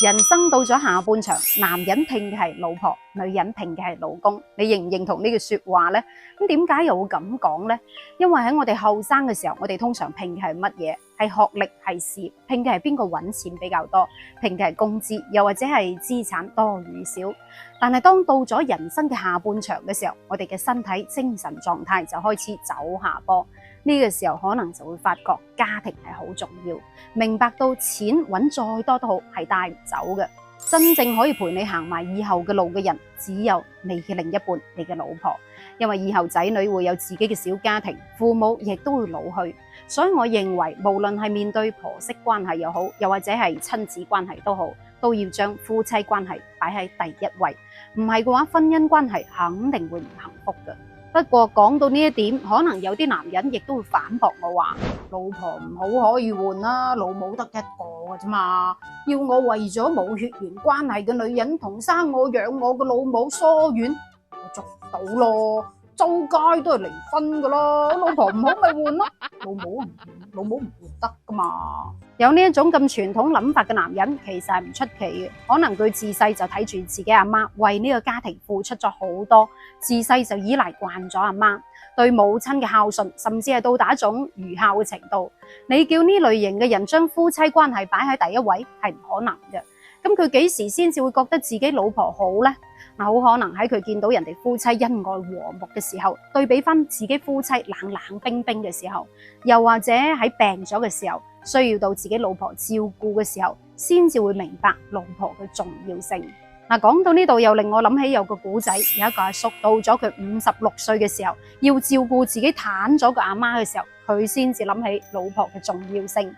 人生到咗下半場，男人拼嘅係老婆，女人拼嘅係老公。你認唔認同呢句說話呢？咁點解又會咁講呢？因為喺我哋後生嘅時候，我哋通常拼嘅係乜嘢？係學歷，係事業，拼嘅係邊個揾錢比較多，拼嘅係工資，又或者係資產多與少。但係當到咗人生嘅下半場嘅時候，我哋嘅身體、精神狀態就開始走下坡。呢個時候可能就會發覺家庭係好重要，明白到錢揾再多都好係帶唔走嘅。真正可以陪你行埋以後嘅路嘅人，只有你嘅另一半，你嘅老婆。因為以後仔女會有自己嘅小家庭，父母亦都會老去，所以我認為無論係面對婆媳關係又好，又或者係親子關係都好，都要將夫妻關係擺喺第一位。唔係嘅話，婚姻關係肯定會唔幸福嘅。不過講到呢一點，可能有啲男人亦都會反駁我話：老婆唔好可以換啦，老母得一個嘅啫嘛。要我為咗冇血緣關係嘅女人同生我養我嘅老母疏遠，我做唔到咯。周街都係離婚噶啦，老婆唔好咪換咯，老母唔換得噶嘛。有呢一種咁傳統諗法嘅男人，其實係唔出奇嘅。可能佢自細就睇住自己阿媽為呢個家庭付出咗好多，自細就依賴慣咗阿媽，對母親嘅孝順，甚至係到達一種愚孝嘅程度。你叫呢類型嘅人將夫妻關係擺喺第一位，係唔可能嘅。咁佢幾時先至會覺得自己老婆好呢？好可能喺佢見到人哋夫妻恩愛和睦嘅時候，對比翻自己夫妻冷冷冰冰嘅時候，又或者喺病咗嘅時候，需要到自己老婆照顧嘅時候，先至會明白老婆嘅重要性。講到呢度又令我諗起有個古仔，有一個阿叔到咗佢56歲嘅時候，要照顧自己癱咗個阿媽嘅時候，佢先至諗起老婆嘅重要性。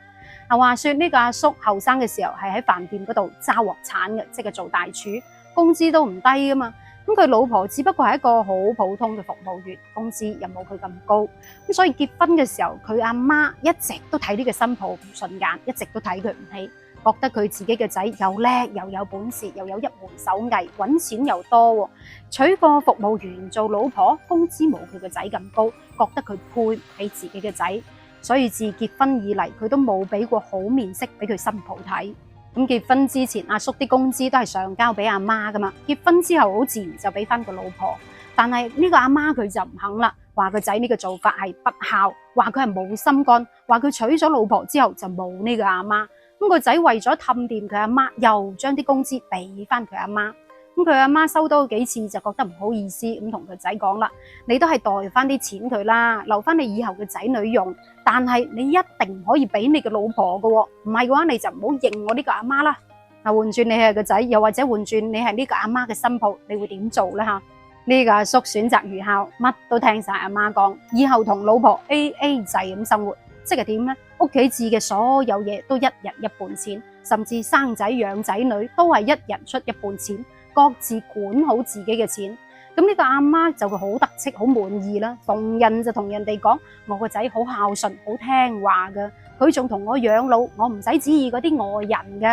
話說呢個阿叔後生嘅時候係喺飯店嗰度揸鑊鏟嘅，即係做大廚，工資都唔低噶嘛。咁佢老婆只不過係一個好普通嘅服務員，工資又冇佢咁高。咁所以結婚嘅時候，佢阿媽一直都睇呢個新抱唔順眼，一直都睇佢唔起，覺得佢自己嘅仔又叻又有本事，又有一門手藝，揾錢又多，娶個服務員做老婆，工資冇佢個仔咁高，覺得佢配唔起自己嘅仔。所以自結婚以嚟，佢都冇俾過好面色俾佢新抱睇。咁結婚之前，阿叔啲工資都係上交俾阿媽噶嘛。結婚之後，好自然就俾翻個老婆。但係呢個阿媽佢就唔肯啦，話個仔呢個做法係不孝，話佢係冇心肝，話佢娶咗老婆之後就冇呢個阿媽。咁個仔為咗氹掂佢阿媽，又將啲工資俾翻佢阿媽。咁佢阿媽收多幾次就覺得唔好意思，咁同佢仔講啦：你都係袋翻啲錢佢啦，留翻你以後嘅仔女用。但係你一定唔可以俾你嘅老婆嘅，唔係嘅話你就唔好認我呢個阿媽啦。換轉你係個仔，又或者換轉你係呢個阿媽嘅新抱，你會點做呢？呢個阿叔選擇愚孝，乜都聽晒阿媽講，以後同老婆 AA 制咁生活，即係點呢？屋企置嘅所有嘢都一人一半錢，甚至生仔養仔女都係一人出一半錢。各自管好自己嘅錢，咁呢個阿媽就會好得戚，好滿意啦。逢人就同人哋講：我個仔好孝順，好聽話噶，佢仲同我養老，我唔使旨意嗰啲外人噶。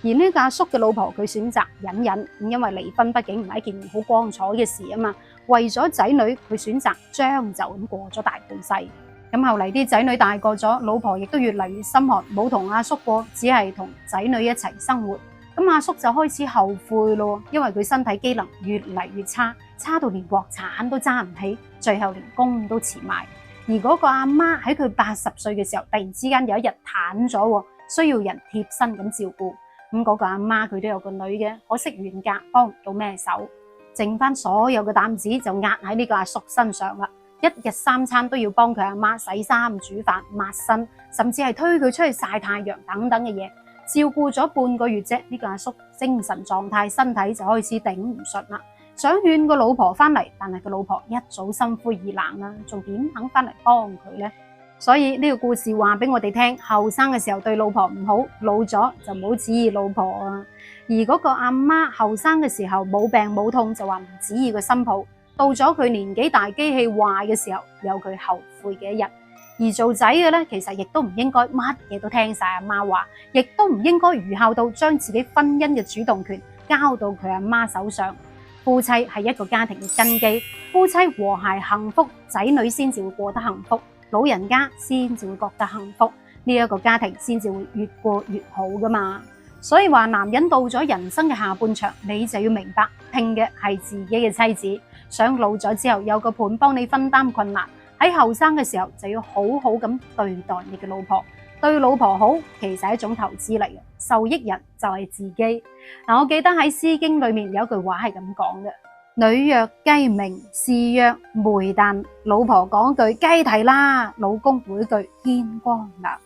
而呢個阿叔嘅老婆，佢選擇忍忍，因為離婚畢竟唔係一件好光彩嘅事啊嘛。為咗仔女，佢選擇將就咁過咗大半世。咁後嚟啲仔女大個咗，老婆亦都越嚟越心寒，冇同阿叔過，只係同仔女一齊生活。咁阿叔就開始後悔咯，因為佢身體機能越嚟越差，差到連鑊鏟都揸唔起，最後連工都辭埋。而嗰個阿媽喺佢80歲嘅時候，突然之間有一日癱咗，需要人貼身咁照顧。咁嗰個阿媽佢都有個女嘅，可惜遠嫁，幫唔到咩手，剩翻所有嘅擔子就壓喺呢個阿叔身上啦。一日3餐都要幫佢阿媽洗衫、煮飯、抹身，甚至係推佢出去曬太陽等等嘅嘢。照顧咗半個月啫，呢個阿叔精神狀態、身體就開始頂唔順啦。想勸個老婆翻嚟，但係個老婆一早心灰意冷啦，仲點肯翻嚟幫佢呢？所以呢個故事話俾我哋聽，後生嘅時候對老婆唔好，老咗就唔好旨意老婆啊。而嗰個阿媽後生嘅時候冇病冇痛就話唔旨意個新抱，到咗佢年紀大、機器壞嘅時候，有佢後悔嘅一日。而做仔嘅咧，其實亦都唔應該乜嘢都聽晒阿媽話，亦都唔應該愚孝到將自己婚姻嘅主動權交到佢阿媽手上。夫妻係一個家庭嘅根基，夫妻和諧幸福，仔女先至會過得幸福，老人家先至會覺得幸福，呢一個家庭先至會越過越好噶嘛。所以話男人到咗人生嘅下半場，你就要明白拼嘅係自己嘅妻子，想老咗之後有個伴幫你分擔困難。喺後生嘅時候就要好好咁對待你嘅老婆，對老婆好其實係一種投資嚟嘅，受益人就係自己。我記得喺《詩經》裏面有一句話係咁講嘅：女曰雞鳴，士曰煤旦。老婆講句雞啼啦，老公回句天光啦。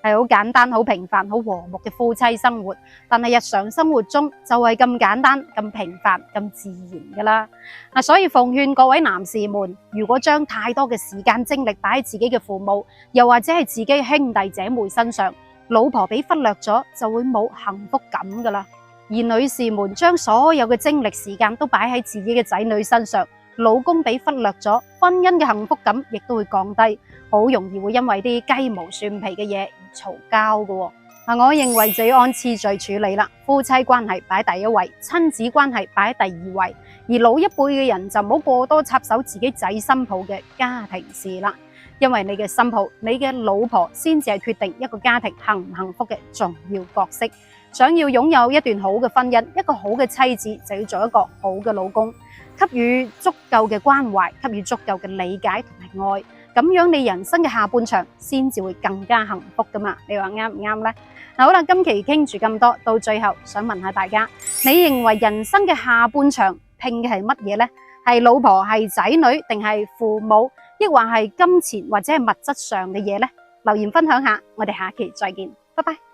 係好簡單、好平凡、好和睦嘅夫妻生活，但係日常生活中就係咁簡單、咁平凡、咁自然噶啦。所以奉勸各位男士們，如果將太多嘅時間精力擺喺自己嘅父母，又或者係自己兄弟姐妹身上，老婆俾忽略咗，就會冇幸福感噶啦。而女士們將所有嘅精力時間都擺喺自己嘅仔女身上，老公俾忽略咗，婚姻嘅幸福感亦都會降低，好容易會因為啲雞毛蒜皮嘅嘢而嘈交噶。我認為就要按次序處理啦，夫妻關係擺第一位，親子關係擺喺第二位，而老一輩嘅人就唔好過多插手自己仔新抱嘅家庭事啦，因為你嘅新抱、你嘅老婆先至係決定一個家庭幸唔幸福嘅重要角色。想要擁有一段好嘅婚姻，一個好嘅妻子，就要做一個好嘅老公，給予足夠嘅關懷，給予足夠嘅理解同埋愛，咁樣你人生嘅下半場先至會更加幸福噶嘛？你話啱唔啱呢？好啦，今期傾住咁多，到最後想問下大家，你認為人生嘅下半場拼嘅係乜嘢呢？係老婆、係仔女，定係父母，抑或係金錢或者係物質上嘅嘢呢？留言分享下，我哋下期再見，拜拜。